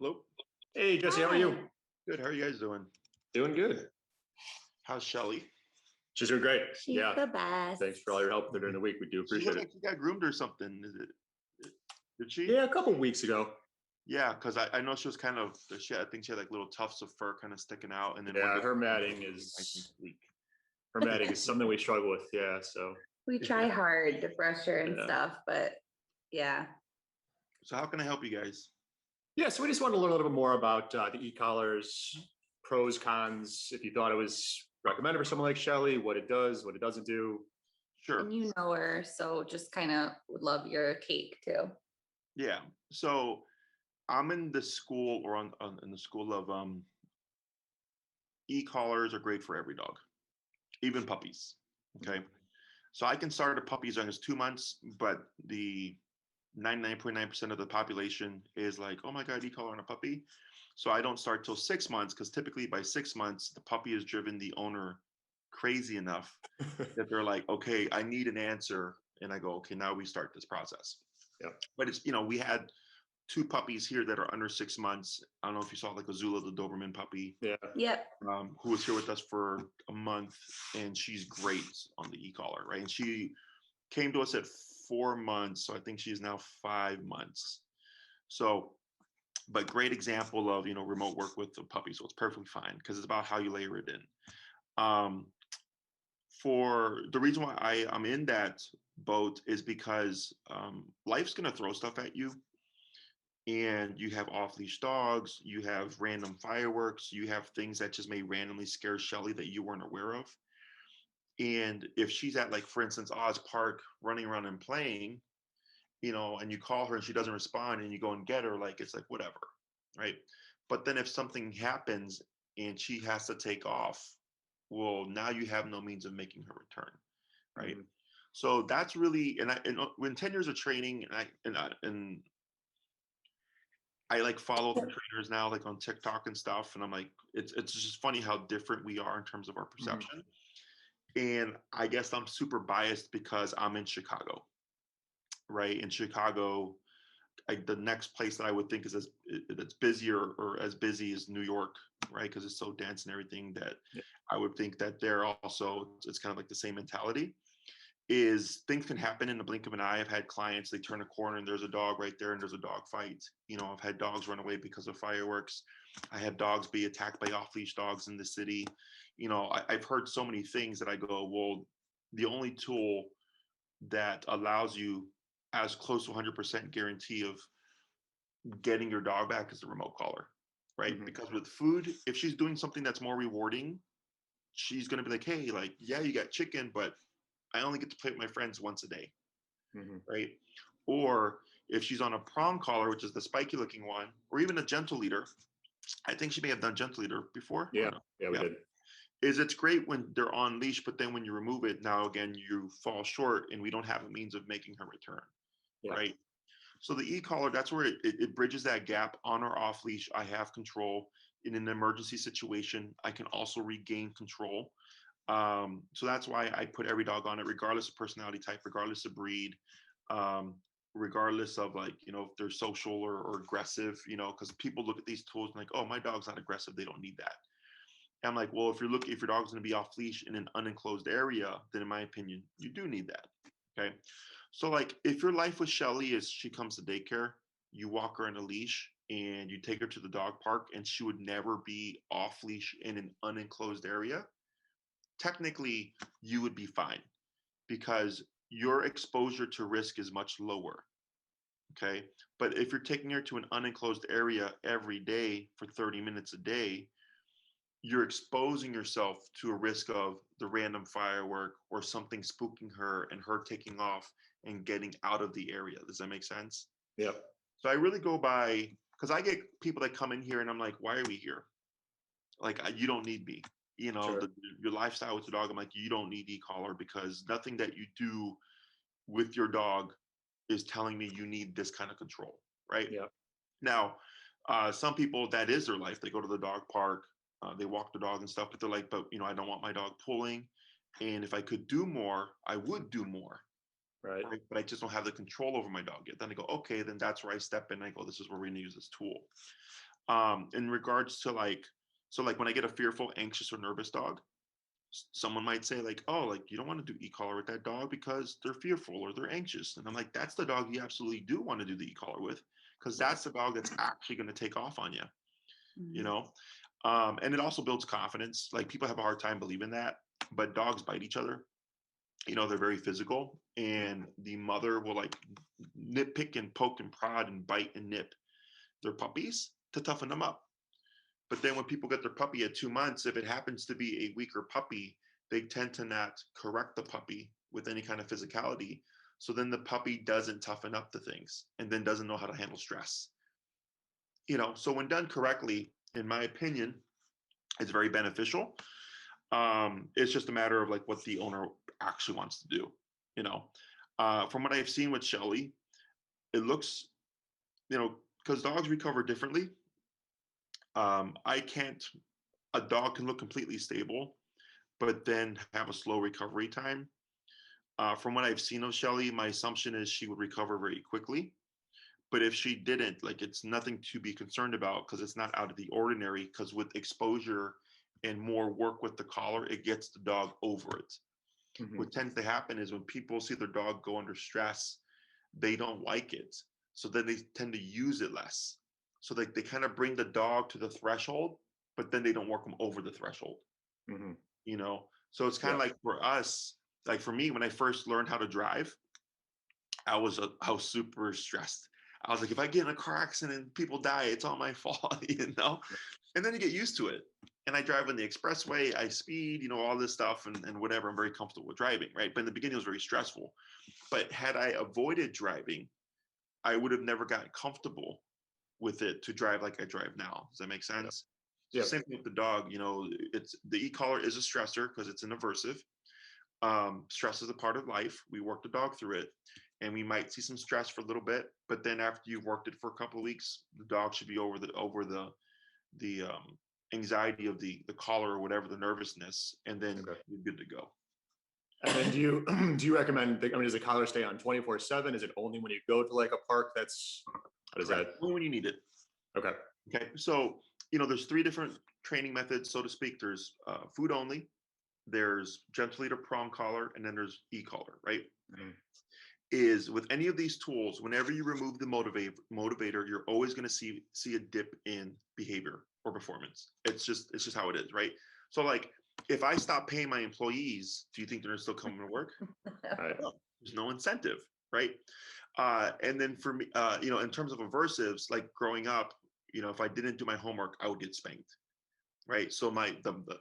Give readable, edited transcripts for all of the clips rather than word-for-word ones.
Hello. Hey, Jesse, how are you? Good. How are you guys doing? Doing good. How's Shelly? She's doing great. She's the best. Thanks for all your help during the week. We do She appreciate looked it. like she got groomed or something. Did she? Yeah, a couple weeks ago. Yeah, because I know she was kind of. I think she had like little tufts of fur kind of sticking out, and then Yeah, her matting is something we struggle with. Yeah, so we try hard to brush her and stuff, but yeah. So how can I help you guys? Yeah, so we just wanted to learn a little bit more about the e-collars, pros, cons. If you thought it was recommended for someone like Shelly, what it does, what it doesn't do. Sure. And you know her, so just kind of would love your take too. Yeah. So I'm in the school in the school of e-collars are great for every dog, even puppies. Okay. So I can start a puppy as young as 2 months, but the 99.9% of the population is like, oh my God, e-collar on a puppy. So I don't start till 6 months because typically by 6 months, the puppy has driven the owner crazy enough that they're like, okay, I need an answer. And I go, okay, now we start this process. Yeah. But it's, we had 2 puppies here that are under 6 months. I don't know if you saw like Azula, the Doberman puppy. Yeah. Yep. Who was here with us for a month, and she's great on the e-collar, right? And she came to us at 4 months, so I think she's now 5 months. So, but great example of remote work with the puppy, so it's perfectly fine because it's about how you layer it in. For the reason why I'm in that boat is because life's gonna throw stuff at you, and you have off-leash dogs, you have random fireworks, you have things that just may randomly scare Shelly that you weren't aware of. And if she's at, like, for instance, Oz Park running around and playing, and you call her and she doesn't respond and you go and get her, like, it's like, whatever, right? But then if something happens and she has to take off, well, now you have no means of making her return, right? Mm-hmm. So that's really, and when 10 years of training, and I like follow the trainers now, like on TikTok and stuff, and I'm like, it's just funny how different we are in terms of our perception. Mm-hmm. And I guess I'm super biased because I'm in Chicago, right? In Chicago, the next place that I would think is that's busier or as busy as New York, right? Because it's so dense and everything that I would think that they're also, it's kind of like the same mentality. Is things can happen in the blink of an eye. I've had clients, they turn a corner and there's a dog right there and there's a dog fight. I've had dogs run away because of fireworks. I have dogs be attacked by off-leash dogs in the city. I've heard so many things that I go, well, the only tool that allows you as close to 100% guarantee of getting your dog back is the remote collar, right? Mm-hmm. Because with food, if she's doing something that's more rewarding, she's going to be like, hey, like, yeah, you got chicken, but I only get to play with my friends once a day, mm-hmm. right? Or if she's on a prong collar, which is the spiky looking one, or even a gentle leader, I think she may have done gentle leader before. Yeah, we did. It's great when they're on leash, but then when you remove it, now again, you fall short and we don't have a means of making her return, right? So the e-collar, that's where it bridges that gap. On or off leash, I have control. In an emergency situation, I can also regain control. So that's why I put every dog on it, regardless of personality type, regardless of breed, regardless of, like, if they're social or aggressive, because people look at these tools and like, oh, my dog's not aggressive, they don't need that. And I'm like, well, if your dog's going to be off leash in an unenclosed area, then in my opinion, you do need that. Okay. So, like, if your life with Shelly is she comes to daycare, you walk her in a leash and you take her to the dog park and she would never be off leash in an unenclosed area, technically you would be fine because your exposure to risk is much lower. Okay. But if you're taking her to an unenclosed area every day for 30 minutes a day, you're exposing yourself to a risk of the random firework or something spooking her and her taking off and getting out of the area. Does that make sense? Yep. So I really go by, because I get people that come in here and I'm like, why are we here? Like, you don't need me. Sure. Your lifestyle with the dog, I'm like, you don't need e-collar because nothing that you do with your dog is telling me you need this kind of control, right? Yeah. Now, some people, that is their life. They go to the dog park, they walk the dog and stuff, but they're like, but I don't want my dog pulling. And if I could do more, I would do more. Right. But I just don't have the control over my dog yet. Then I go, okay, then that's where I step in. I go, this is where we're going to use this tool. In regards to like, so like when I get a fearful, anxious, or nervous dog, someone might say like, oh, like you don't want to do e-collar with that dog because they're fearful or they're anxious. And I'm like, that's the dog you absolutely do want to do the e-collar with, because that's the dog that's actually going to take off on you, you Mhm. know? And it also builds confidence. Like people have a hard time believing that, but dogs bite each other. You know, they're very physical, and the mother will like nitpick and poke and prod and bite and nip their puppies to toughen them up. But then when people get their puppy at 2 months, if it happens to be a weaker puppy, they tend to not correct the puppy with any kind of physicality. So then the puppy doesn't toughen up to things and then doesn't know how to handle stress. You know, so when done correctly, in my opinion, it's very beneficial. It's just a matter of like what the owner actually wants to do. You know, from what I've seen with Shelly, it looks, you know, because dogs recover differently. I can't. A dog can look completely stable, but then have a slow recovery time. From what I've seen of Shelly, my assumption is she would recover very quickly. But if she didn't, like it's nothing to be concerned about because it's not out of the ordinary. Because with exposure and more work with the collar, it gets the dog over it. Mhm. What tends to happen is when people see their dog go under stress, they don't like it. So then they tend to use it less. So they kind of bring the dog to the threshold, but then they don't work them over the threshold, Mhm. you know? So it's kind Yeah. of like for us, like for me, when I first learned how to drive, I was super stressed. I was like, if I get in a car accident and people die, it's all my fault, you know? And then you get used to it. And I drive on the expressway, I speed, you know, all this stuff and whatever. I'm very comfortable with driving, right? But in the beginning, it was very stressful. But had I avoided driving, I would have never gotten comfortable with it to drive like I drive now. Does that make Yeah. sense? So Yeah. same thing with the dog, you know, it's the e-collar is a stressor because it's an aversive. Stress is a part of life. We work the dog through it, and we might see some stress for a little bit, but then after you've worked it for a couple of weeks, the dog should be over the anxiety of the collar or whatever, the nervousness, and then Okay. you're good to go. And then do you do you recommend? I mean, does the collar stay on 24/7? Is it only when you go to like a park? That's how does Correct. that? Only when you need it. Okay. Okay. So you know, there's three different training methods, so to speak. There's food only, there's gentle leader prong collar, and then there's e-collar, right? Mhm. Is with any of these tools, whenever you remove the motivator, you're always going to see a dip in behavior or performance. It's just how it is, right? So like if I stop paying my employees, do you think they're still coming to work? All right. No, there's no incentive, right? And then for me, you know, in terms of aversives, like growing up, you know, if I didn't do my homework, I would get spanked, right? So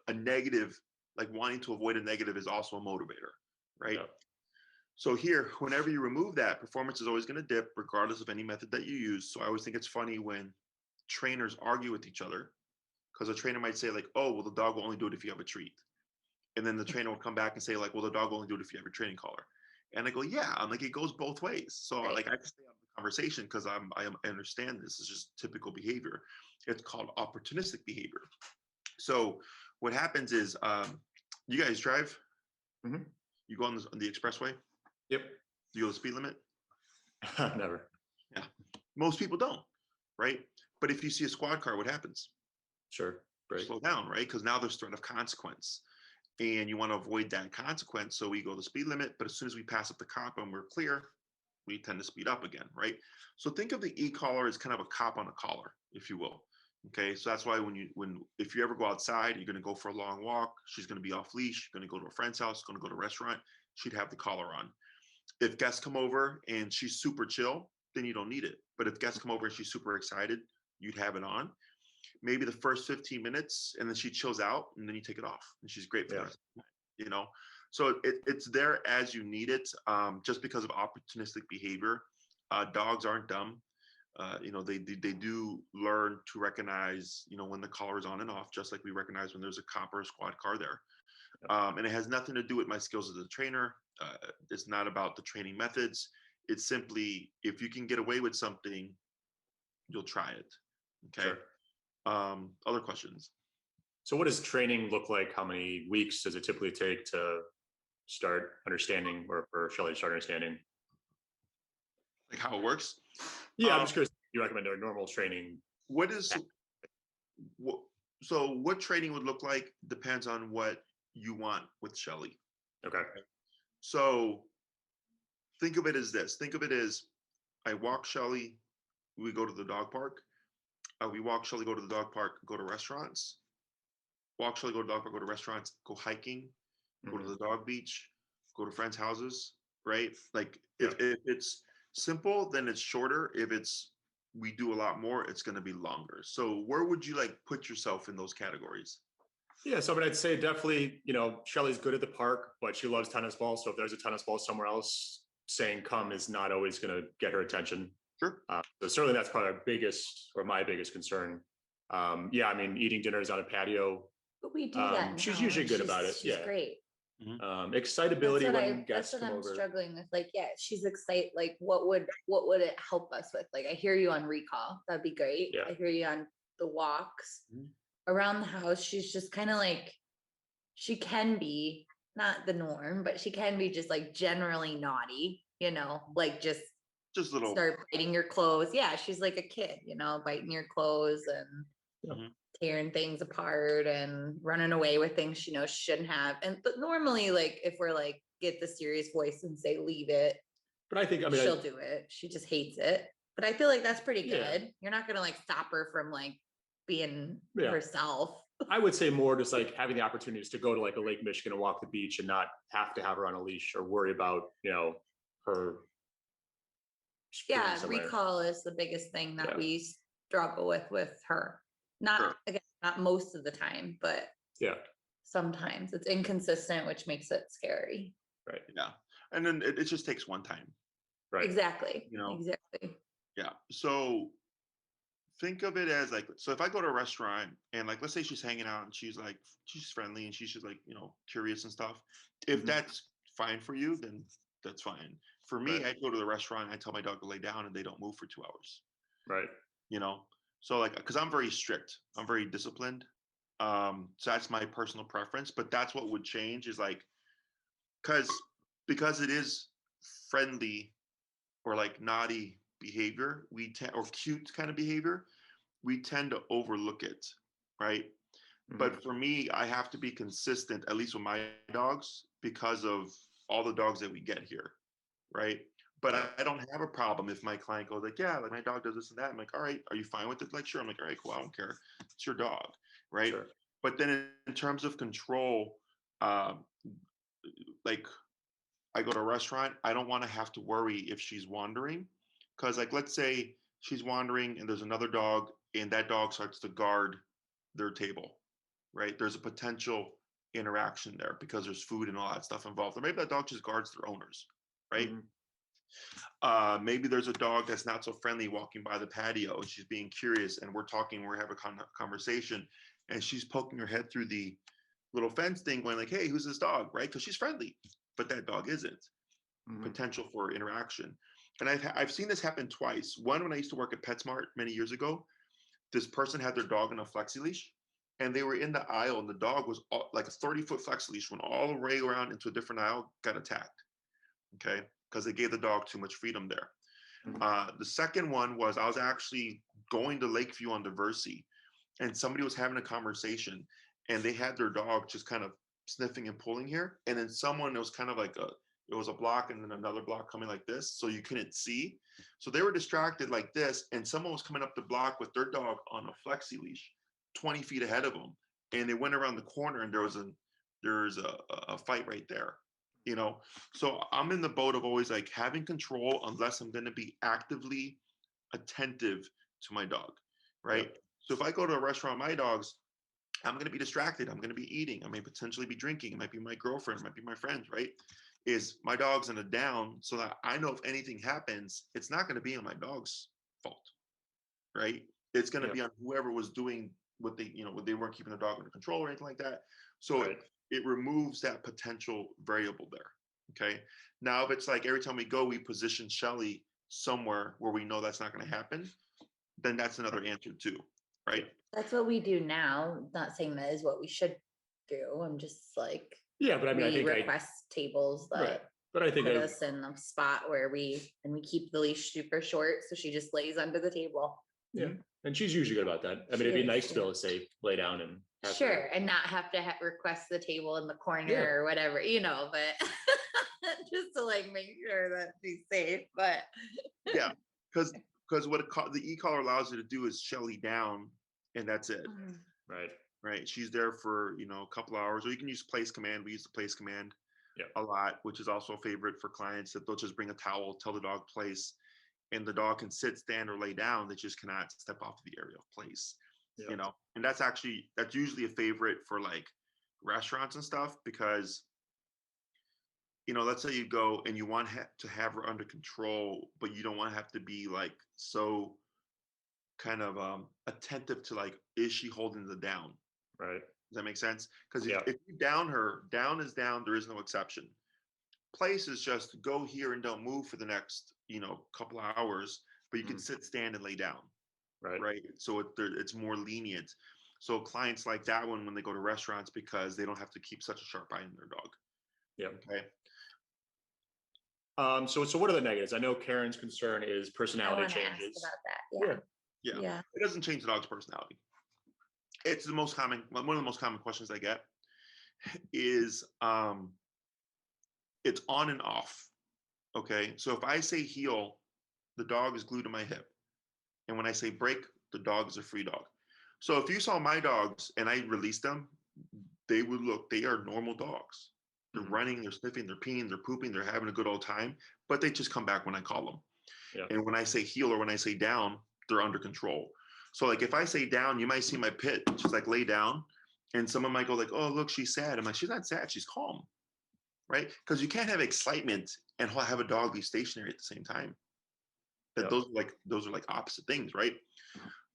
a negative, like wanting to avoid a negative, is also a motivator, right? Yeah. So here, whenever you remove that, performance is always going to dip regardless of any method that you use. So I always think it's funny when trainers argue with each other, because a trainer might say like, oh, well, the dog will only do it if you have a treat. And then the trainer will come back and say like, well, the dog will only do it if you have a training collar. And I go, yeah, I'm like, it goes both ways. So Right. like I can stay on the conversation because I understand this is just typical behavior. It's called opportunistic behavior. So what happens is you guys drive, Mhm. you go on the expressway, Yep. you go the speed limit. Never. Yeah. Most people don't, right? But if you see a squad car, what happens? Sure. Break. Slow down, right? Because now there's threat of consequence. And you want to avoid that consequence. So we go the speed limit, but as soon as we pass up the cop and we're clear, we tend to speed up again, right? So think of the e-collar as kind of a cop on a collar, if you will. Okay. So that's why if you ever go outside, you're going to go for a long walk, she's going to be off leash, you're going to go to a friend's house, going to go to a restaurant, she'd have the collar on. If guests come over and she's super chill, then you don't need it. But if guests come over and she's super excited, you'd have it on. Maybe the first 15 minutes, and then she chills out, and then you take it off, and she's great for the Yeah. rest of the night, you know? So it's there as you need it, just because of opportunistic behavior. Dogs aren't dumb. You know, they do learn to recognize, you know, when the collar is on and off, just like we recognize when there's a cop or a squad car there. And it has nothing to do with my skills as a trainer. It's not about the training methods. It's simply if you can get away with something, you'll try it. Okay. Sure. Other questions? So what does training look like? How many weeks does it typically take to start understanding or for Shelly to start understanding? Like how it works? Yeah, I'm Um, just curious. You recommend a normal training? what is So what training would look like depends on what you want with Shelly. Okay. So think of it as this. Think of it as I walk Shelly, we go to the dog park. We walk Shelly, go to the dog park, go to restaurants. Walk Shelly, go to the dog park, go to restaurants, go hiking, go to the dog beach, go to friends' houses, right? Like if it's simple, then it's shorter. If it's we do a lot more, it's going to be longer. So where would you like put yourself in those categories? Yeah, so I mean, I'd say definitely, Shelly's good at the park, but she loves tennis ball. So if there's a tennis ball somewhere else, saying come is not always going to get her attention. Sure. So certainly that's probably my biggest concern. Yeah, I mean, eating dinners on a patio. But we do that. She's now, usually and good about it. She's great. Excitability when That's guests what come I'm over. struggling with. Like, yeah, she's excited. Like, what would it help us with? Like, I hear you on recall. That'd be great. Yeah. I hear you on the walks Mhm. around the house. She's just kind of like, she can be not the norm, but she can be just like generally naughty, like just little start biting your clothes. Yeah, she's like a kid, biting your clothes and Mhm. tearing things apart and running away with things she knows she shouldn't have. But normally, like if we're like get the serious voice and say leave it, But I think she'll do it. She just hates it. But I feel like that's pretty good. Yeah. You're not gonna like stop her from like being Yeah. herself. I would say more just like having the opportunities to go to like a Lake Michigan and walk the beach and not have to have her on a leash or worry about, her. Yeah, somewhere. recall is the biggest thing that Yeah. we struggle with her. Not Sure. again, not most of the time, but Yeah. sometimes it's inconsistent, which makes it scary. Right. Yeah. And then it just takes one time. Right. Exactly. Exactly. Yeah. So think of it as like, so if I go to a restaurant and like, let's say she's hanging out and she's friendly and she's just like, curious and stuff. If Mhm. that's fine for you, then that's fine. For me, Right. I go to the restaurant, I tell my dog to lay down and they don't move for 2 hours, Right. So like, cause I'm very strict, I'm very disciplined. So that's my personal preference, but that's what would change is like, because it is friendly or like naughty behavior, or cute kind of behavior, we tend to overlook it, right? But for me, I have to be consistent, at least with my dogs, because of all the dogs that we get here, right? But I don't have a problem if my client goes like, yeah, like my dog does this and that. I'm like, all right, are you fine with it? Like, sure. I'm like, all right, cool. I don't care. It's your dog, right? Sure. But then in terms of control, like I go to a restaurant, I don't want to have to worry if she's wandering. Because like, let's say she's wandering and there's another dog and that dog starts to guard their table, right? There's a potential interaction there because there's food and all that stuff involved. Or maybe that dog just guards their owners, right? Maybe there's a dog that's not so friendly walking by the patio and she's being curious and we're talking, we're having a conversation and she's poking her head through the little fence thing going like, hey, who's this dog, right? Because she's friendly, but that dog isn't. Potential for interaction. And I've seen this happen twice. One, when I used to work at PetSmart many years ago, this person had their dog on a flexi leash and they were in the aisle and the dog was like a 30-foot flexi leash, went all the way around into a different aisle, got attacked. Okay. Because they gave the dog too much freedom there. The second one was I was actually going to Lakeview on Diversey and somebody was having a conversation and they had their dog just kind of sniffing and pulling here. And then someone, it was kind of like it was a block and then another block coming like this. So you couldn't see. So they were distracted like this. And someone was coming up the block with their dog on a flexi leash, 20 feet ahead of them. And they went around the corner and there's a fight right there. So I'm in the boat of always like having control unless I'm going to be actively attentive to my dog, right? Yep. So if I go to a restaurant with my dogs, I'm going to be distracted. I'm going to be eating. I may potentially be drinking. It might be my girlfriend, it might be my friends, right? Is my dog's in a down so that I know if anything happens, it's not going to be on my dog's fault, right? It's going to be on whoever was doing what they weren't keeping the dog under control or anything like that. So it removes that potential variable there. Okay. Now, if it's like every time we go, we position Shelly somewhere where we know that's not going to happen, then that's another answer too, right? That's what we do now. Not saying that is what we should do. I'm just like, but I mean, I think request tables that but I think put us in a spot where we keep the leash super short, so she just lays under the table. Yeah, And she's usually good about that. I mean, She it'd be is, nice to be yeah. able to say, lay down and have Sure, her. and not have to request the table in the corner Yeah. or whatever, but just to like make sure that she's safe. But Yeah, because the e-collar allows you to do is Shelly down, and that's it. Right. Right. She's there for a couple hours, or you can use place command. We use the place command a lot, which is also a favorite for clients, that they'll just bring a towel, tell the dog place, and the dog can sit, stand, or lay down. They just cannot step off the area of place. Yeah. And that's usually a favorite for like restaurants and stuff, because let's say you go and you want to have her under control, but you don't want to have to be like so kind of attentive to like, is she holding the down? Right. Does that make sense? Because if you down her, down is down. There is no exception. Place is just go here and don't move for the next couple of hours, but you can sit, stand, and lay down. Right. So it's more lenient. So clients like that one when they go to restaurants, because they don't have to keep such a sharp eye on their dog. Yeah. Okay. So what are the negatives? I know Karen's concern is I personality want to ask changes. about that. Yeah. It doesn't change the dog's personality. It's one of the most common questions I get is it's on and off. Okay. So if I say heel, the dog is glued to my hip. And when I say break, the dog is a free dog. So if you saw my dogs and I released them, they are normal dogs. They're running, they're sniffing, they're peeing, they're pooping, they're having a good old time, but they just come back when I call them. Yeah. And when I say heel or when I say down, they're under control. So like if I say down, you might see my pit just like lay down, and someone might go like, oh, look, she's sad. I'm like, she's not sad, she's calm. Right? Because you can't have excitement and have a dog be stationary at the same time. Those are like opposite things, right?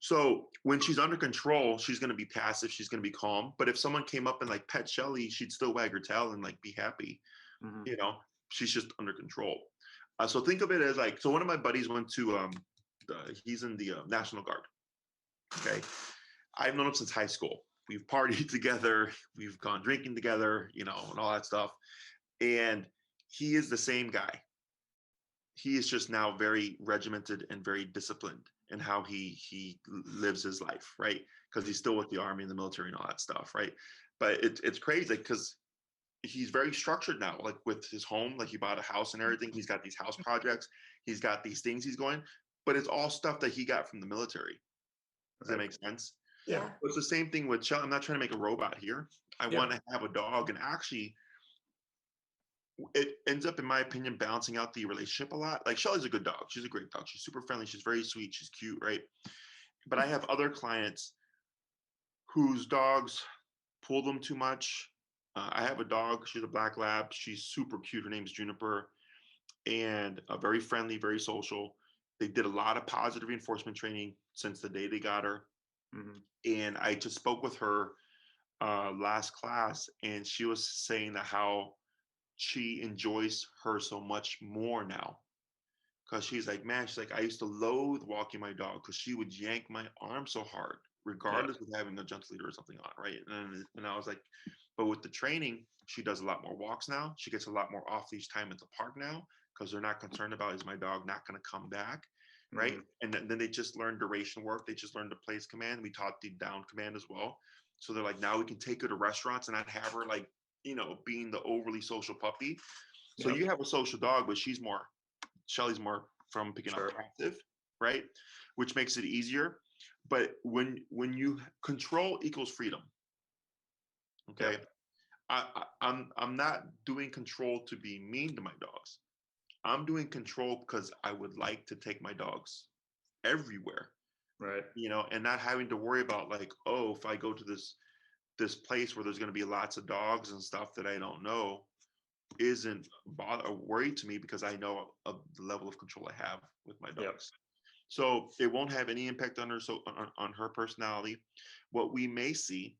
So when she's under control, she's going to be passive, she's going to be calm. But if someone came up and like pet Shelly, she'd still wag her tail and like be happy. She's just under control. So think of it as like, so one of my buddies went to he's in the National Guard. Okay. I've known him since high school. We've partied together, we've gone drinking together, and all that stuff. And he is the same guy. He is just now very regimented and very disciplined in how he lives his life, right? Because he's still with the Army and the military and all that stuff, right? But it's crazy because he's very structured now, like with his home, like he bought a house and everything. He's got these house projects, he's got these things he's going, but it's all stuff that he got from the military. Does that make sense? Yeah. It's the same thing with Shelly. I'm not trying to make a robot here. I want to have a dog, and actually it ends up, in my opinion, balancing out the relationship a lot. Like Shelly's a good dog. She's a great dog. She's super friendly. She's very sweet. She's cute, right? But I have other clients whose dogs pull them too much. I have a dog. She's a black lab. She's super cute. Her name is Juniper, and very friendly, very social. They did a lot of positive reinforcement training since the day they got her. And I just spoke with her last class, and she was saying that how she enjoys her so much more now, because she's like, man, she's like, I used to loathe walking my dog because she would yank my arm so hard, regardless of having a gentle leader or something on, right? And I was like, but with the training, she does a lot more walks now. She gets a lot more off leash time at the park now, because they're not concerned about, is my dog not going to come back, right? And then they just learned duration work. They just learned the place command. We taught the down command as well. So they're like, now we can take her to restaurants and not have her like, being the overly social puppy. So you have a social dog, but Shelly's more from picking up passive, right? Which makes it easier. But when you control equals freedom, okay? I'm not doing control to be mean to my dogs. I'm doing control because I would like to take my dogs everywhere, right? And not having to worry about like, oh, if I go to this place where there's going to be lots of dogs and stuff that I don't know, isn't a worry to me, because I know of the level of control I have with my dogs. So it won't have any impact on her, on her personality. What we may see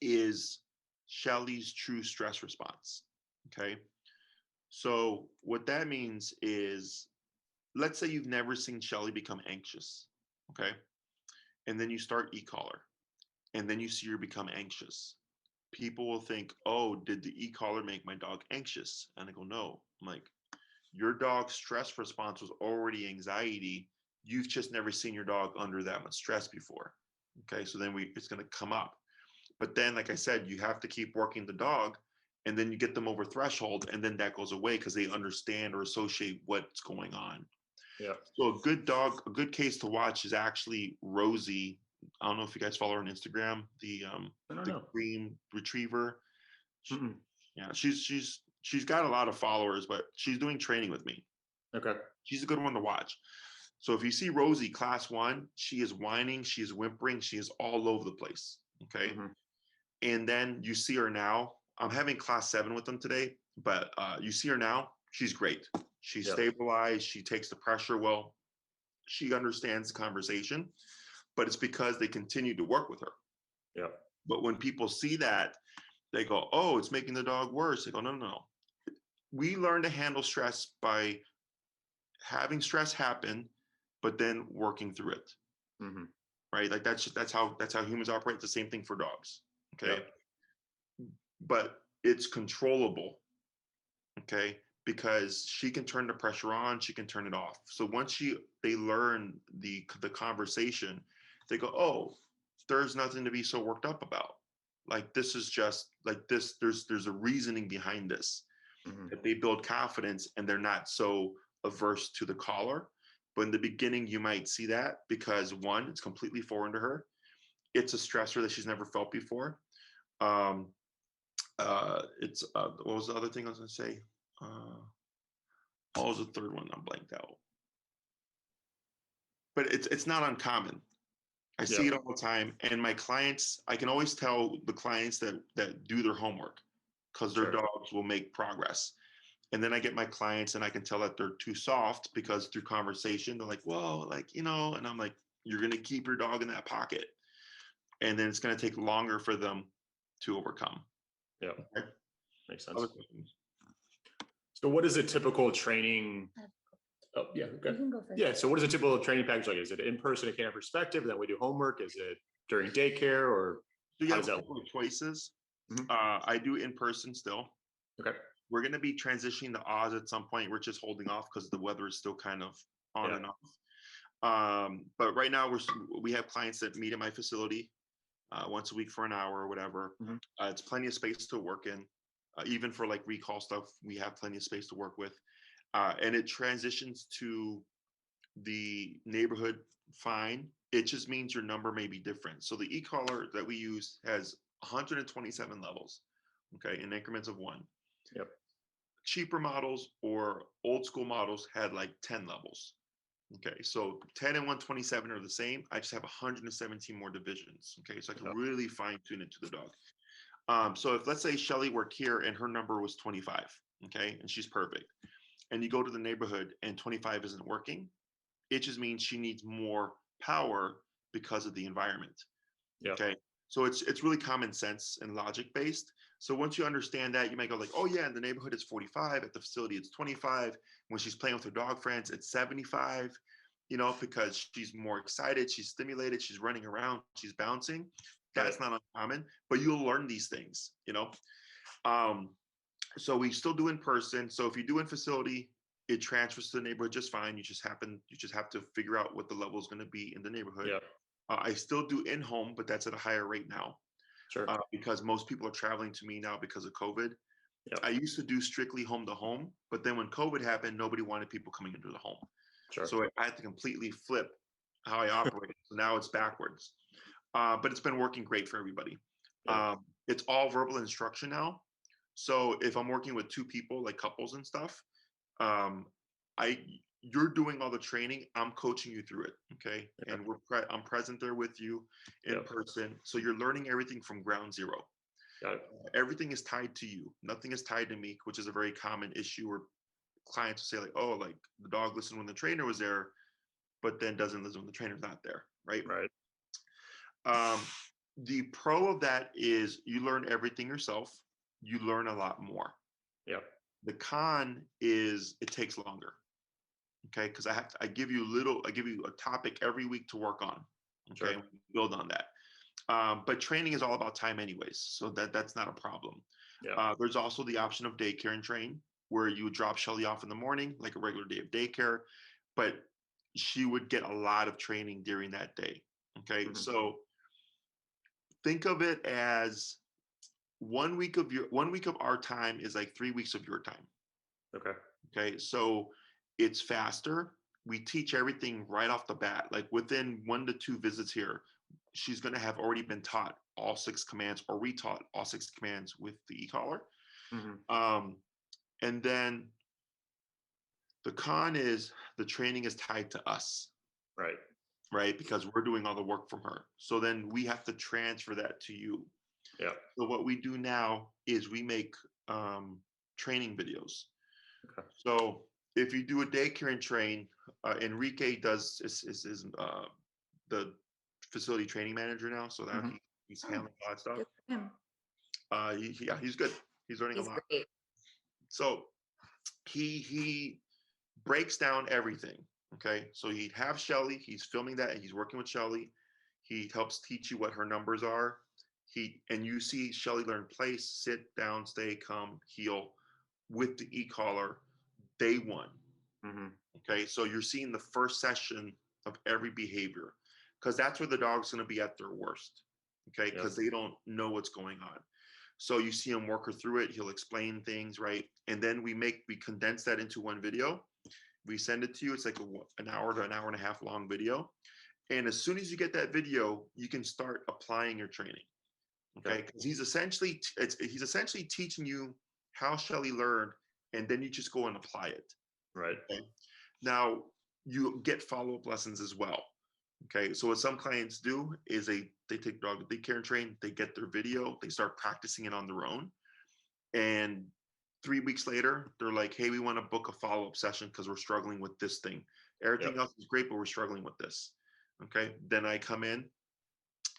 is Shelly's true stress response. Okay. So what that means is, let's say you've never seen Shelly become anxious. Okay. And then you start e-collar, and then you see her become anxious. People will think, oh, did the e-collar make my dog anxious? And I go, no. I'm like, your dog's stress response was already anxiety. you've just never seen your dog under that much stress before. Okay, so then it's going to come up. But then, like I said, you have to keep working the dog, and then you get them over threshold, and then that goes away because they understand or associate what's going on. Yeah. So a good case to watch is actually Rosie. I don't know if you guys follow her on Instagram, the I don't the know. cream retriever. Mm-mm. Yeah, she's got a lot of followers, but she's doing training with me. Okay. She's a good one to watch. So if you see Rosie class 1, she is whining, she is whimpering, she is all over the place. Okay. Mm-hmm. And then you see her now. I'm having class 7 with them today, but you see her now. She's great. She's stabilized. She takes the pressure well. She understands the conversation, but it's because they continue to work with her. Yeah. But when people see that, they go, "Oh, it's making the dog worse." They go, "No, no, no. We learn to handle stress by having stress happen, but then working through it." Mm-hmm. Right? Like that's how humans operate. It's the same thing for dogs. Okay. Yeah. But it's controllable. Okay. Because she can turn the pressure on, she can turn it off. So once they learn the conversation, they go, "Oh, there's nothing to be so worked up about. Like this is just like this. There's a reasoning behind this." Mm-hmm. That they build confidence and they're not so averse to the collar. But in the beginning, you might see that because one, it's completely foreign to her. It's a stressor that she's never felt before. Um, it's what was the other thing I was going to say? What was the third one? I'm blanked out. But it's not uncommon. I see it all the time, and my clients, I can always tell the clients that do their homework because their dogs will make progress. And then I get my clients and I can tell that they're too soft because through conversation, they're like, "Well, like, and I'm like, "You're going to keep your dog in that pocket." And then it's going to take longer for them to overcome. Yeah. Okay? Makes sense. So what is a typical training? Oh, yeah. Okay. You can go first. Yeah. So what is a typical training package like? Is it in person at camp perspective? And then we do homework? Is it during daycare or So you how have does a that couple of choices. Mhm. I do in person still. Okay. We're going to be transitioning to Oz at some point. We're just holding off because the weather is still kind of on and off. But right now we have clients that meet at my facility once a week for an hour or whatever. Mhm. It's plenty of space to work in. Even for like recall stuff, we have plenty of space to work with. And it transitions to the neighborhood fine. It just means your number may be different. So the e-collar that we use has 127 levels, okay, in increments of 1. Yep. Cheaper models or old school models had like 10 levels. Okay, so 10 and 127 are the same. I just have 117 more divisions. Okay, so I can really fine tune it to the dog. So if let's say Shelly worked here and her number was 25, okay, and she's perfect, and you go to the neighborhood and 25 isn't working, it just means she needs more power because of the environment. Yep. Okay. So it's really common sense and logic based. So once you understand that, you might go like, "Oh yeah, in the neighborhood it's 45, at the facility it's 25. When she's playing with her dog friends, it's 75, because she's more excited, she's stimulated, she's running around, she's bouncing." That's not uncommon, but you'll learn these things. So we still do in person. So if you do in facility, it transfers to the neighborhood just fine. You just have to figure out what the level is going to be in the neighborhood. Yeah. I still do in home, but that's at a higher rate now. Sure. Because most people are traveling to me now because of COVID. Yep. I used to do strictly home to home, but then when COVID happened, nobody wanted people coming into the home. Sure. So I had to completely flip how I operate. So now it's backwards. But it's been working great for everybody. Yeah. It's all verbal instruction now. So if I'm working with 2 people, like couples and stuff, um, you're doing all the training. I'm coaching you through it. Okay. Yeah. And I'm present there with you in person. So you're learning everything from ground zero. Got it. Everything is tied to you. Nothing is tied to me, which is a very common issue where clients will say like, "Oh, like the dog listened when the trainer was there, but then doesn't listen when the trainer's not there." Right. Right. The pro of that is you learn everything yourself. You learn a lot more. Yeah. The con is it takes longer. Okay, because I give you a topic every week to work on. Okay, Sure. build on that. But training is all about time, anyways, so that's not a problem. Yeah. There's also the option of daycare and train, where you drop Shelly off in the morning, like a regular day of daycare. But she would get a lot of training during that day. Okay. Mhm. So think of it as 1 week of our time is like 3 weeks of your time. Okay. Okay. So it's faster. We teach everything right off the bat. Like within 1 to 2 visits here, she's going to have already been taught all 6 commands or retaught all 6 commands with the e-collar. Mhm. And then the con is the training is tied to us, Right. right? Because we're doing all the work from her. So then we have to transfer that to you. Yeah. So what we do now is we make training videos. Okay. So if you do a daycare and train, Enrique is the facility training manager now. So that Mhm. he's handling all that stuff. Good for him. Yeah, he's good. He's learning He's a lot. great. So he breaks down everything. Okay. So he'd have Shelly, he's filming that and he's working with Shelly. He helps teach you what her numbers are. And you see Shelly learn place, sit down, stay, come, heel with the e-collar day one. Mhm. Okay. So you're seeing the first session of every behavior because that's where the dog's going to be at their worst. Okay. Yep. Because they don't know what's going on. So you see him work her through it. He'll explain things, right? And then we condense that into one video. We send it to you. It's like an hour to an hour and a half long video. And as soon as you get that video, you can start applying your training. Okay, because he's essentially teaching you how Shelly learned, and then you just go and apply it. Right. Okay? Now you get follow-up lessons as well. Okay, so what some clients do is they take dog daycare and train, they get their video, they start practicing it on their own, and 3 weeks later, they're like, "Hey, we want to book a follow-up session because we're struggling with this thing. Everything Yep. else is great, but we're struggling with this." Okay, then I come in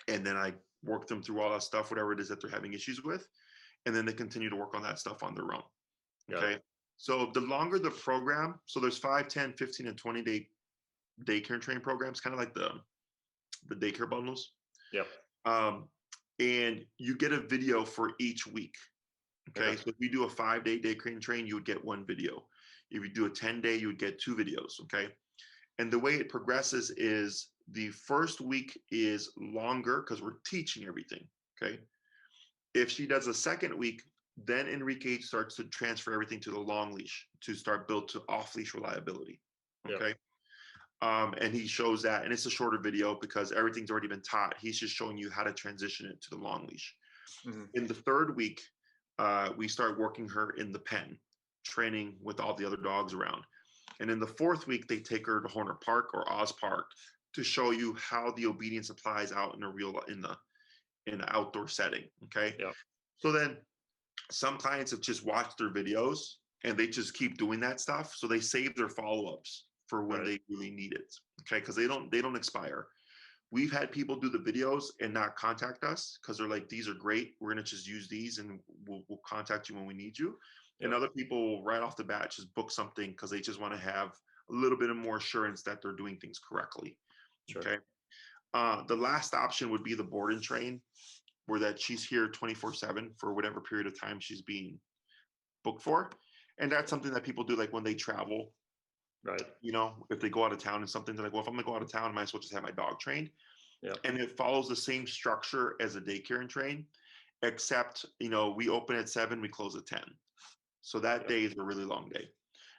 and then I work them through all that stuff, whatever it is that they're having issues with, and then they continue to work on that stuff on their own. Yeah. Okay, so the longer the program, so there's 5, 10, 15, and 20-day daycare and train programs, kind of like the daycare bundles. Yep. And you get a video for each week. Okay, Okay. so if you do a 5-day daycare and train, you would get one video. If you do a 10-day, you would get 2 videos. Okay, and the way it progresses is the first week is longer because we're teaching everything. Okay, if she does a second week, then Enrique starts to transfer everything to the long leash to start build to off leash reliability. Okay. Yep. And he shows that, and it's a shorter video because everything's already been taught. He's just showing you how to transition it to the long leash. Mhm. In the third week, we start working her in the pen, training with all the other dogs around. And in the fourth week, they take her to Horner Park or Oz Park to show you how the obedience applies out in the outdoor setting. Okay. Yep. So then some clients have just watched their videos and they just keep doing that stuff. So they save their follow-ups for when Right. they really need it. Okay. Because they don't expire. We've had people do the videos and not contact us because they're like, these are great. We're going to just use these and we'll contact you when we need you. And Yep. other people right off the bat just book something because they just want to have a little bit of more assurance that they're doing things correctly. Sure. Okay. The last option would be the board and train, where that she's here 24/7 for whatever period of time she's being booked for. And that's something that people do like when they travel, Right. if they go out of town and something, they're like, well, if I'm gonna go out of town, I might as well just have my dog trained. Yep. And it follows the same structure as a daycare and train, except, we open at 7, we close at 10. So that Yep. day is a really long day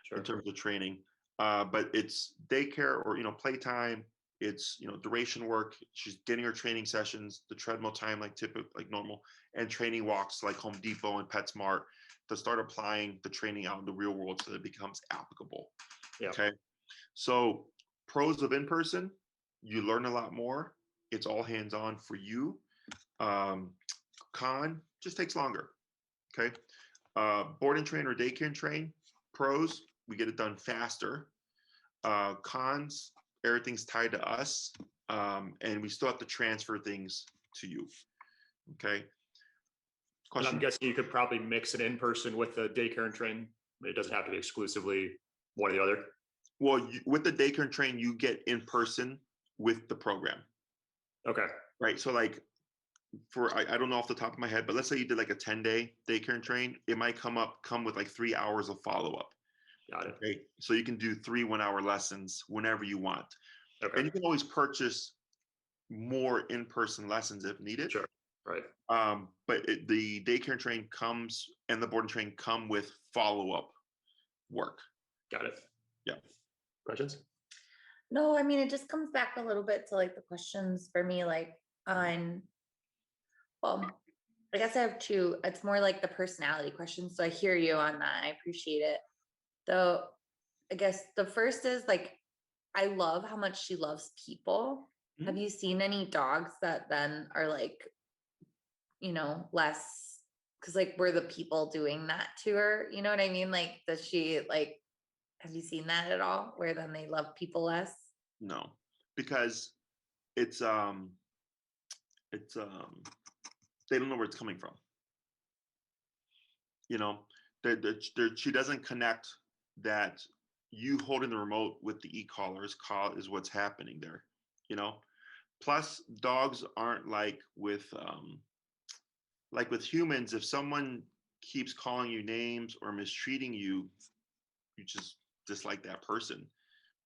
Sure. in terms of training. But it's daycare or, playtime. It's, duration work. She's getting her training sessions, the treadmill time, like normal, and training walks like Home Depot and PetSmart to start applying the training out in the real world so that it becomes applicable. Yeah. Okay. So pros of in-person, you learn a lot more. It's all hands-on for you. Con just takes longer. Okay. Board and train or daycare and train, pros, we get it done faster. Cons, everything's tied to us, and we still have to transfer things to you. Okay. And I'm Question? guessing you could probably mix it in person with the daycare and train. It doesn't have to be exclusively one or the other. Well, with the daycare and train, you get in person with the program, Okay. right? So like I don't know off the top of my head, but let's say you did like a 10-day daycare and train, it might come with like 3 hours of follow-up. Got it. Okay. So you can do 3 1-hour lessons whenever you want. Okay. And you can always purchase more in-person lessons if needed. Sure. Right. But the daycare and train comes and the board and train come with follow-up work. Got it. Yeah. Questions? No, I mean, it just comes back a little bit to like the questions for me, like on, well, I guess I have two. It's more like the personality questions. So I hear you on that. I appreciate it. Though, I guess the first is like, I love how much she loves people. Mhm. Have you seen any dogs that then are like, you know, less, because like were the people doing that to her? You know what I mean? Like, does she like, have you seen that at all? Where then they love people less? No, because it's they don't know where it's coming from. You know, she doesn't connect that you holding the remote with the e-collar is what's happening there. You know, plus dogs aren't like with humans. If someone keeps calling you names or mistreating you, you just dislike that person.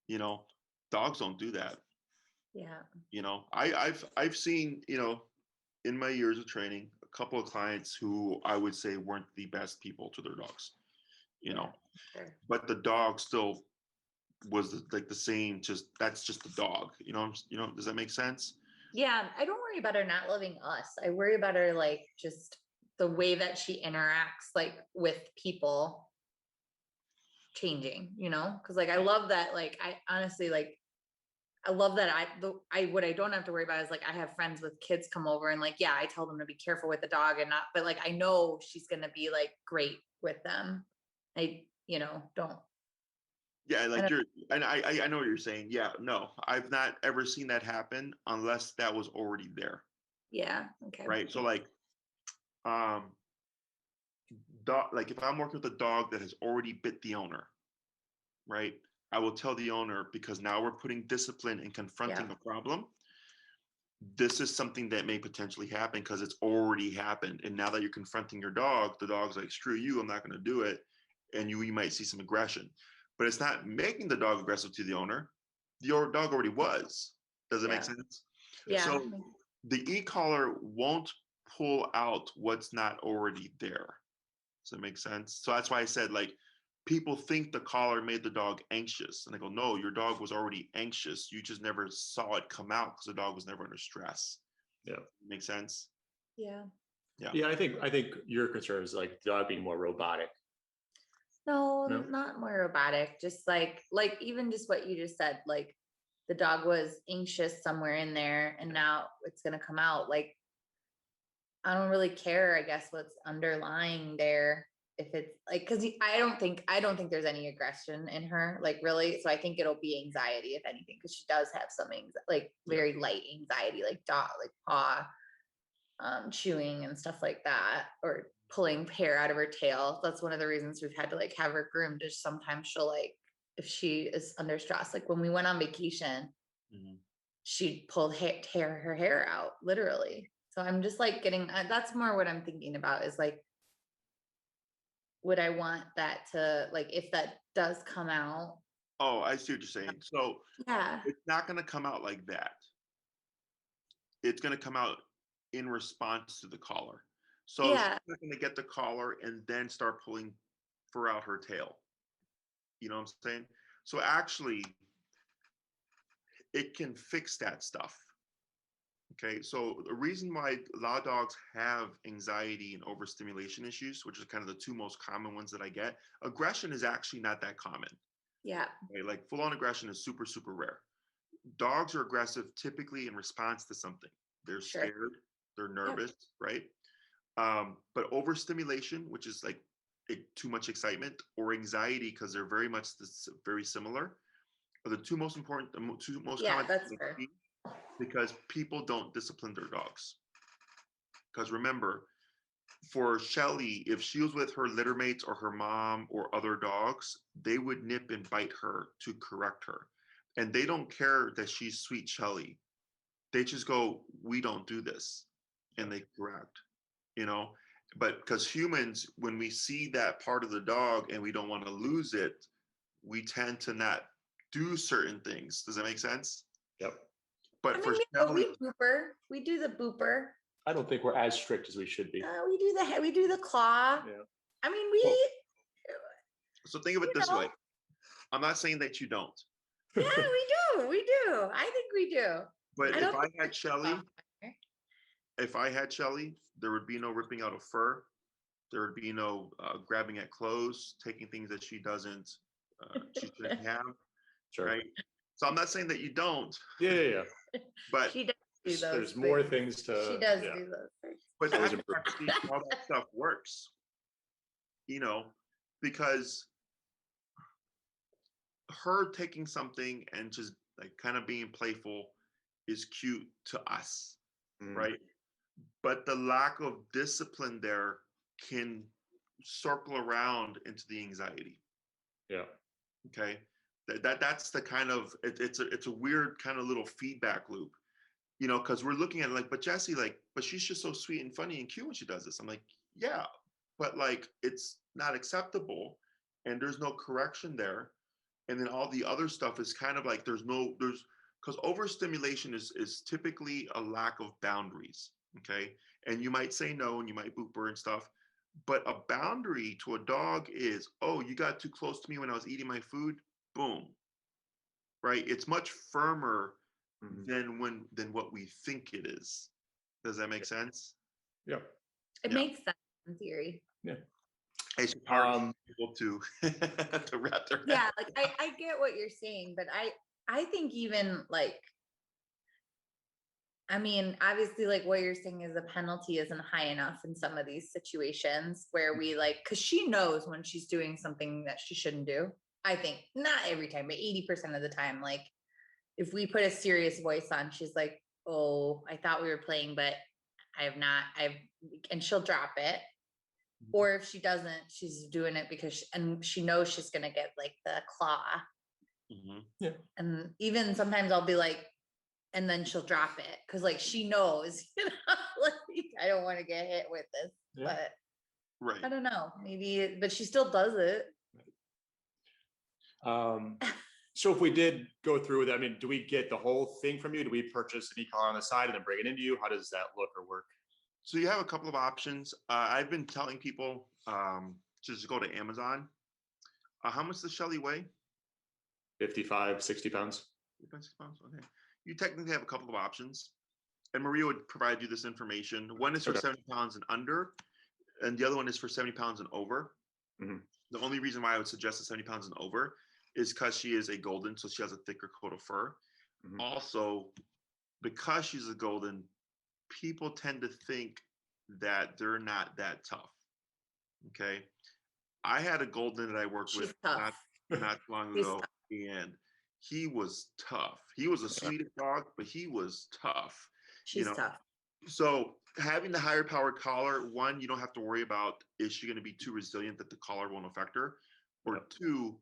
You know, dogs don't do that. Yeah. You know, I've seen, you know, in my years of training, a couple of clients who I would say weren't the best people to their dogs, you know, Sure. but the dog still was like the same, just that's just the dog, does that make sense? Yeah, I don't worry about her not loving us. I worry about her like just the way that she interacts like with people changing, you know? Because like I love that, like I honestly like I love that what I don't have to worry about is like I have friends with kids come over and like, yeah, I tell them to be careful with the dog and not, but like I know she's gonna be like great with them. I, don't. Yeah, I like don't, I know what you're saying. Yeah, no, I've not ever seen that happen unless that was already there, yeah, okay. right? So like, um, like if I'm working with a dog that has already bit the owner, right? I will tell the owner, because now we're putting discipline and confronting Yeah. a problem. This is something that may potentially happen because it's already happened. And now that you're confronting your dog, the dog's like, screw you, I'm not going to do it. And you might see some aggression, but it's not making the dog aggressive to the owner. The dog already was. Does it make sense? Yeah. So the e-collar won't pull out what's not already there. Does that make sense? So that's why I said, like, people think the collar made the dog anxious. And I go, no, your dog was already anxious. You just never saw it come out because the dog was never under stress. Yeah. Make sense? Yeah. Yeah. Yeah, I think your concern is like the dog being more robotic. No, No? not more robotic. Just like even just what you just said, like the dog was anxious somewhere in there and now it's gonna come out. Like I don't really care, I guess, what's underlying there. If it's like, because I don't think there's any aggression in her, like really. So I think it'll be anxiety, if anything, because she does have some like very light anxiety, like paw chewing and stuff like that, or pulling hair out of her tail. That's one of the reasons we've had to like have her groomed. Is sometimes she'll like, if she is under stress, like when we went on vacation, she'd pull her hair out literally. So I'm just like getting, that's more what I'm thinking about is like, would I want that to like, if that does come out? Oh, I see what you're saying. So Yeah. it's not going to come out like that. It's going to come out in response to the collar. So she's not going to get the collar and then start pulling fur out her tail. You know what I'm saying? So actually, it can fix that stuff. Okay, so the reason why a lot of dogs have anxiety and overstimulation issues, which is kind of the two most common ones that I get, aggression is actually not that common. Yeah. Okay? Like full-on aggression is super, super rare. Dogs are aggressive typically in response to something. They're scared, they're nervous, right? But overstimulation, which is like too much excitement, or anxiety, because they're very much very similar, are the two most important, two most common. That's fair. Because people don't discipline their dogs. Because remember, for Shelly, if she was with her litter mates or her mom or other dogs, they would nip and bite her to correct her. And they don't care that she's sweet Shelly. They just go, we don't do this. And they correct, But because humans, when we see that part of the dog and we don't want to lose it, we tend to not do certain things. Does that make sense? Yep. But I for mean, Shelly, we booper. We do the booper. I don't think we're as strict as we should be. We do the claw. Yeah. I mean, Well, so think of it this way. I'm not saying that you don't. Yeah, we do. We do. I think we do. But I if don't I think had Shelly, there would be no ripping out of fur. There would be no grabbing at clothes, taking things that she shouldn't have, Sure. right? So I'm not saying that you don't, Yeah. but She does do those There's more things. things to. She does yeah. do those things. but That was that's actually how that stuff works, because her taking something and just like kind of being playful is cute to us, right? But the lack of discipline there can circle around into the anxiety. Yeah. Okay, that's the kind of it's a weird kind of little feedback loop, because we're looking at it like, but Jessie, like, but she's just so sweet and funny and cute when she does this. I'm like, yeah, but like it's not acceptable, and there's no correction there. And then all the other stuff is kind of like there's because overstimulation is typically a lack of boundaries. Okay, and you might say no, and you might boop her and stuff. But a boundary to a dog is, oh, you got too close to me when I was eating my food. Boom. Right? It's much firmer than what we think it is. Does that make sense? Yeah. It makes sense in theory. Yeah. It's hard for people to to wrap their head. Yeah, like I get what you're saying, but I think even like, I mean, obviously, like what you're saying is the penalty isn't high enough in some of these situations where we like, because she knows when she's doing something that she shouldn't do. I think not every time, but 80% of the time, like if we put a serious voice on, she's like, oh, I thought we were playing, but and she'll drop it. Or if she doesn't, she's doing it because she knows she's going to get like the claw. Yeah. And even sometimes I'll be like, and then she'll drop it because like she knows, like I don't want to get hit with this, but right. I don't know, maybe, but she still does it. So if we did go through with it, I mean, do we get the whole thing from you? Do we purchase an e-collar on the side and then bring it into you? How does that look or work? So you have a couple of options. I've been telling people just go to Amazon. How much does Shelly weigh? 55, 60 pounds. 60 pounds. Okay. You technically have a couple of options, and Maria would provide you this information. One is for 70 pounds and under, and the other one is for 70 pounds and over. The only reason why I would suggest the 70 pounds and over is because she is a golden, so she has a thicker coat of fur. Also, because she's a golden, people tend to think that they're not that tough. Okay. I had a golden that I worked with not long ago, and he was tough. He was a sweet dog, but he was tough. She's tough. So having the higher powered collar, one, you don't have to worry about, is she going to be too resilient that the collar won't affect her? Or two,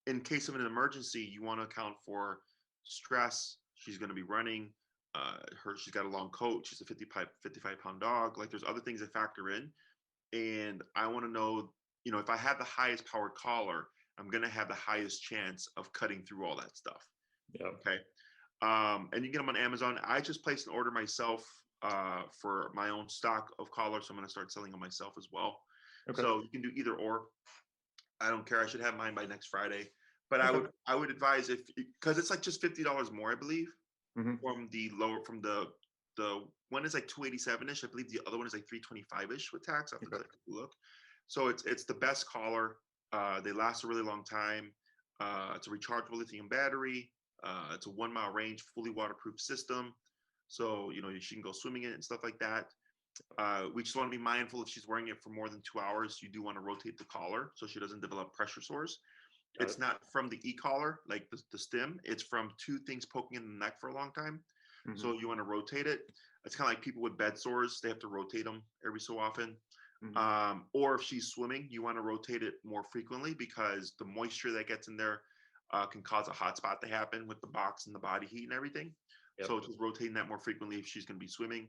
in case of an emergency, you want to account for stress. She's going to be running. She's got a long coat. She's a 55-pound dog. Like there's other things that factor in. And I want to know, if I have the highest powered collar, I'm going to have the highest chance of cutting through all that stuff. Yeah. Okay. And you can get them on Amazon. I just placed an order myself for my own stock of collars. So I'm going to start selling them myself as well. Okay. So you can do either or. I don't care. I should have mine by next Friday. But I would advise because it's like just $50 more, I believe, from the one is like 287-ish. I believe the other one is like 325-ish with tax. I have to take a look. So it's the best collar. They last a really long time. It's a rechargeable lithium battery. It's a 1 mile range, fully waterproof system. So, she can go swimming in it and stuff like that. We just want to be mindful if she's wearing it for more than 2 hours, you do want to rotate the collar so she doesn't develop pressure sores. It's not from the e-collar, like the stem. It's from two things poking in the neck for a long time. So you want to rotate it. It's kind of like people with bed sores. They have to rotate them every so often. Or if she's swimming, you want to rotate it more frequently because the moisture that gets in there can cause a hot spot to happen with the box and the body heat and everything. So just rotating that more frequently if she's going to be swimming.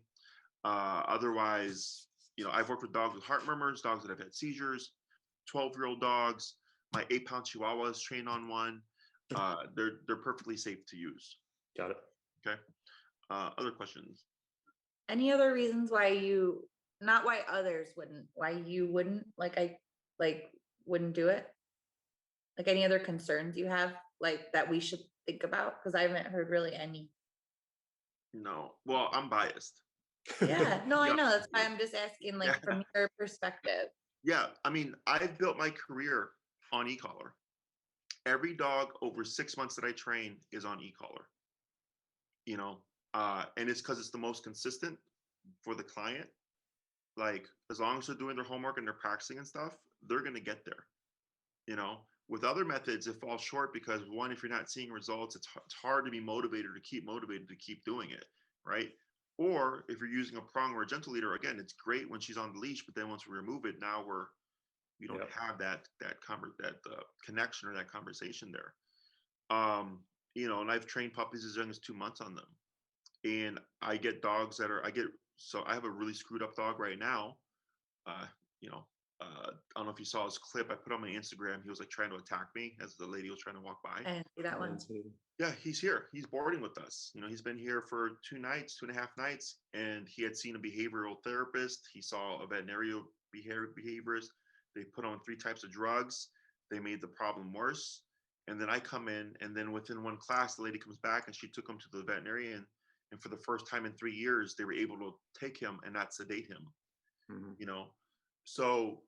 Otherwise, I've worked with dogs with heart murmurs, dogs that have had seizures, 12-year-old dogs. My 8-pound Chihuahua is trained on one. They're perfectly safe to use. Got it. Okay. Other questions? Any other reasons why not why others wouldn't, why you wouldn't, wouldn't do it? Like any other concerns you have, like that we should think about? Because I haven't heard really any. No. Well, I'm biased. Yeah, no, I Yeah. know. That's why I'm just asking, like, from your perspective. Yeah. I mean, I've built my career on e-collar. Every dog over 6 months that I train is on e-collar. And it's because it's the most consistent for the client. Like, as long as they're doing their homework and they're practicing and stuff, they're going to get there. With other methods, it falls short because one, if you're not seeing results, it's hard to be motivated to keep doing it, right? Or if you're using a prong or a gentle leader, again, it's great when she's on the leash, but then once we remove it, now we don't have that connection or that conversation there. And I've trained puppies as young as 2 months on them, and I get dogs so I have a really screwed up dog right now. I don't know if you saw his clip I put on my Instagram. He was like trying to attack me as the lady was trying to walk by. I didn't see that one. Yeah, he's here. He's boarding with us. He's been here for 2.5 nights, and he had seen a behavioral therapist. He saw a veterinary behaviorist. They put on 3 types of drugs. They made the problem worse. And then I come in, and then within one class, the lady comes back and she took him to the veterinarian. And for the first time in 3 years, they were able to take him and not sedate him. So,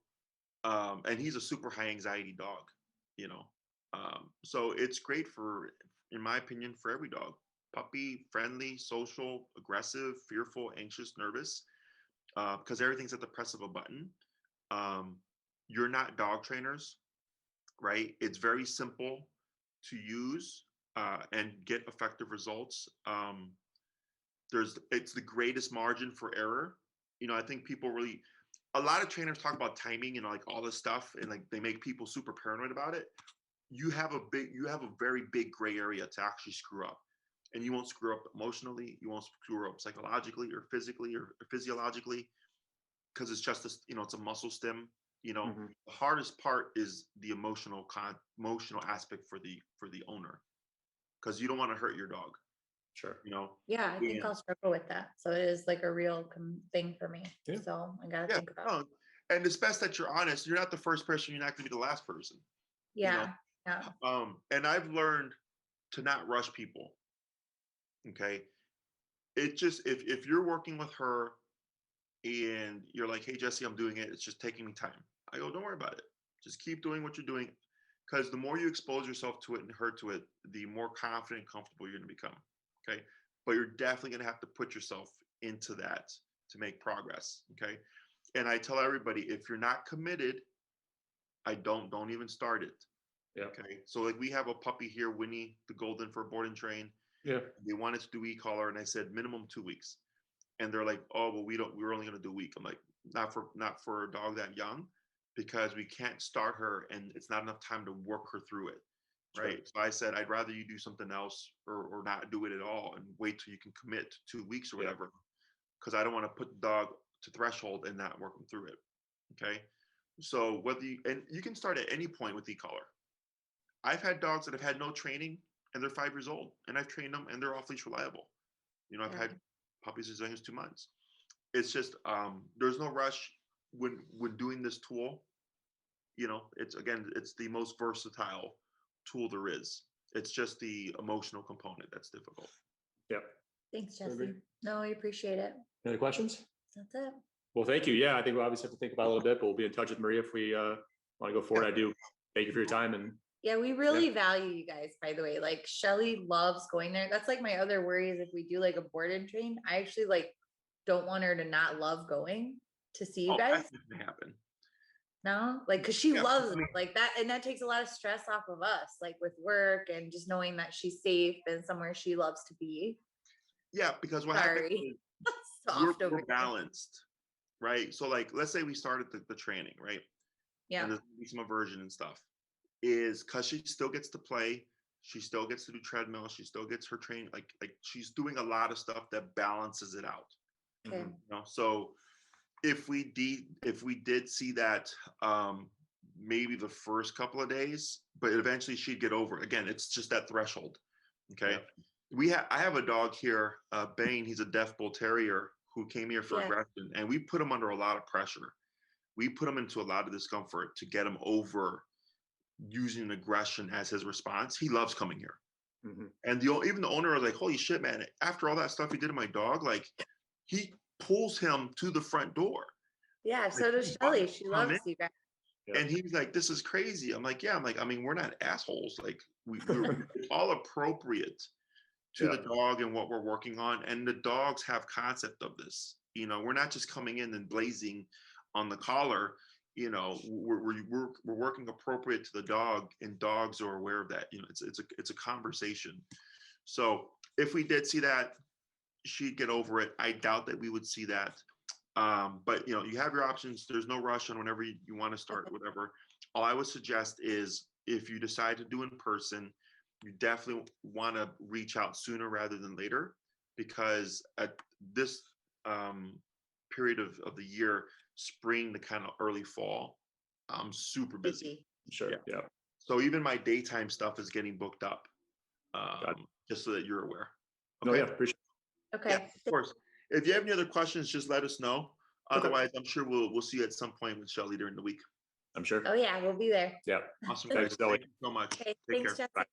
and he's a super high anxiety dog, so it's great in my opinion, for every dog. Puppy, friendly, social, aggressive, fearful, anxious, nervous, because everything's at the press of a button. You're not dog trainers, right? It's very simple to use and get effective results. It's the greatest margin for error. I think a lot of trainers talk about timing and like all this stuff, and like they make people super paranoid about it. You have a very big gray area to actually screw up, and you won't screw up emotionally. You won't screw up psychologically or physically or physiologically, because it's just it's a muscle stim. The hardest part is the emotional aspect for the owner, because you don't want to hurt your dog. Sure. Yeah, I think I'll struggle with that. So it is like a real thing for me. Yeah. So I gotta think about it. And it's best that you're honest. You're not the first person. You're not going to be the last person. Yeah. Yeah. And I've learned to not rush people. Okay. It just, if you're working with her and you're like, hey, Jesse, I'm doing it. It's just taking me time. I go, don't worry about it. Just keep doing what you're doing. Because the more you expose yourself to it and her to it, the more confident and comfortable you're going to become. Okay. But you're definitely going to have to put yourself into that to make progress. Okay. And I tell everybody, if you're not committed, don't even start it. Yeah. Okay. So like we have a puppy here, Winnie the Golden, for board and train. Yeah. They wanted to do e-collar, and I said minimum 2 weeks. And they're like, oh, well, we're only going to do a week. I'm like, not for a dog that young, because we can't start her and it's not enough time to work her through it. Right. Sure. So I said, I'd rather you do something else or not do it at all and wait till you can commit to 2 weeks or whatever. Because I don't want to put the dog to threshold and not work them through it. Okay. So and you can start at any point with e-collar. I've had dogs that have had no training and they're 5 years old, and I've trained them and they're off leash reliable. I've had puppies as young as 2 months. It's just, there's no rush when doing this tool. It's the most versatile tool there is. It's just the emotional component that's difficult. Yep. Thanks, Jesse. No, we appreciate it. Any other questions? That's it. Well, thank you. Yeah, I think we'll obviously have to think about it a little bit, but we'll be in touch with Maria if we want to go forward. I do thank you for your time. And yeah, we really value you guys, by the way. Like Shelly loves going there. That's like my other worry is if we do like a board and train, I actually like don't want her to not love going to see you guys. That's not gonna happen. No, like, cause she loves it like that. And that takes a lot of stress off of us, like with work and just knowing that she's safe and somewhere she loves to be. Yeah, because what happens is we're balanced, right? So like, let's say we started the training, right? Yeah. And there's some aversion and stuff. Is because she still gets to play, she still gets to do treadmill, she still gets her training, like she's doing a lot of stuff that balances it out. Okay. So if we did see that maybe the first couple of days, but eventually she'd get over it. Again, it's just that threshold. Okay. I have a dog here, Bane. He's a deaf bull terrier who came here for aggression, and we put him under a lot of pressure. We put him into a lot of discomfort to get him over using aggression as his response. He loves coming here. And even the owner was like, holy shit, man, after all that stuff he did to my dog, like he pulls him to the front door. Yeah, Like, so does Shelly. She loves you guys. And he's like, this is crazy. I'm like, yeah, I mean, we're not assholes. Like we're all appropriate to the dog and what we're working on. And the dogs have concept of this. You know, we're not just coming in and blazing on the collar. You know, we're working appropriate to the dog, and dogs are aware of that. You know, it's a conversation. So if we did see that, she'd get over it. I doubt that we would see that. But you know, you have your options. There's no rush on whenever you want to start, whatever. All I would suggest is if you decide to do in person, you definitely want to reach out sooner rather than later, because at this period of the year, spring to kind of early fall, I'm super busy. Sure. Yeah. So even my daytime stuff is getting booked up, just so that you're aware. Okay. No, yeah, appreciate it. Okay. Yeah, of course. If you have any other questions, just let us know. Otherwise, I'm sure we'll see you at some point with Shelly during the week. I'm sure. Oh yeah, we'll be there. Yeah. Awesome. Thanks, Thank you so much. Okay, Take thanks, care. Jessica.